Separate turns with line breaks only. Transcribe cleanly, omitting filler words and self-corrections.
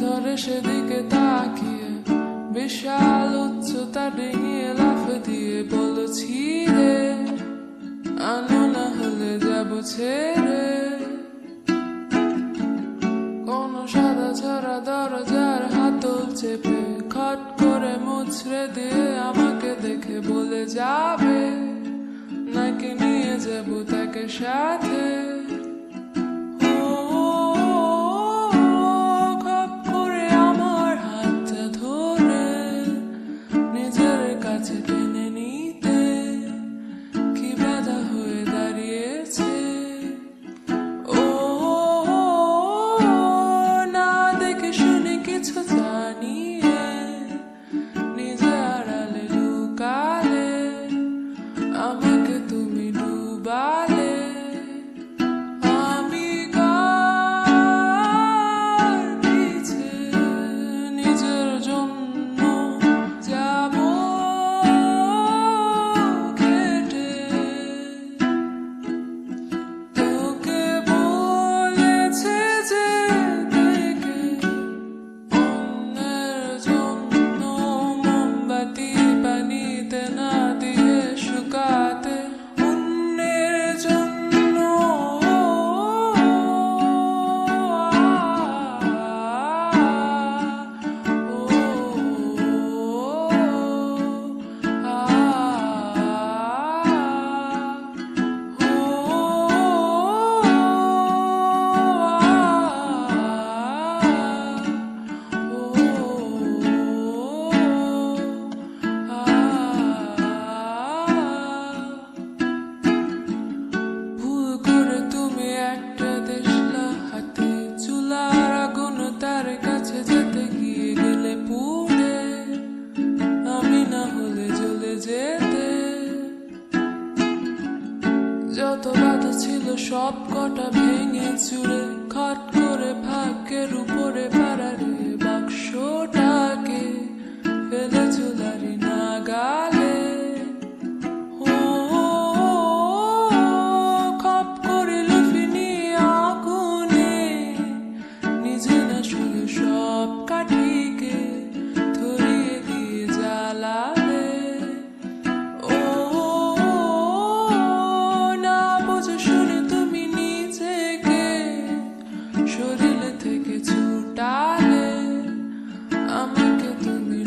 ধরে সেদিকে তাকিয়ে বিশাল উচ্চতা ডিঙিয়ে লাফ দিয়ে বলছি রে, আনো না হলে যাব ছেড়ে। কোন সাদা ছড়া দরজার হাতল চেপে খট করে মুচড়ে দিয়ে আমাকে দেখে বলে যাবে নাকি নিয়ে যাবো তাকে সাথে। খপ করে আমার হাতটা ধরে নিজের কাছে টেনে নিতে কি বাধা হয়ে দাঁড়িয়েছে। ও না দেখে শুনে কিছু জানিয়ে নিজে আড়ালে লুকালে আমাকে তুমি ডুবালে। আমি কার পিছে নিজের জন্য যাব কেটে। তোকে বলেছে যে দেখে অন্যের জন্য মোমবাতি পানিতে না দিয়ে শুকাতে, অন্যের জন্য। ভুল করে তুমি একটা দেশলা হাতে চুলার আগুন তার কাছে যেতে গিয়ে গেলে পুড়ে, আমি না হলে জ্বলে যেতে। যত বাধা ছিল সব কটা ভেঙে চুরে খট করে ভাগ্যের উপরে পাড়ারে বাক্সটাকে ফেলে চুলারি নাগালে। খপ করে লুফি নিয়ে আগুনে নিজে না শুধু সব কাঠিকে ধরিয়ে দিয়ে জ্বালালে। ও না বুঝে শুনে তুমি নিজেকে শরীর থেকে ছুটালে আমাকে তুমি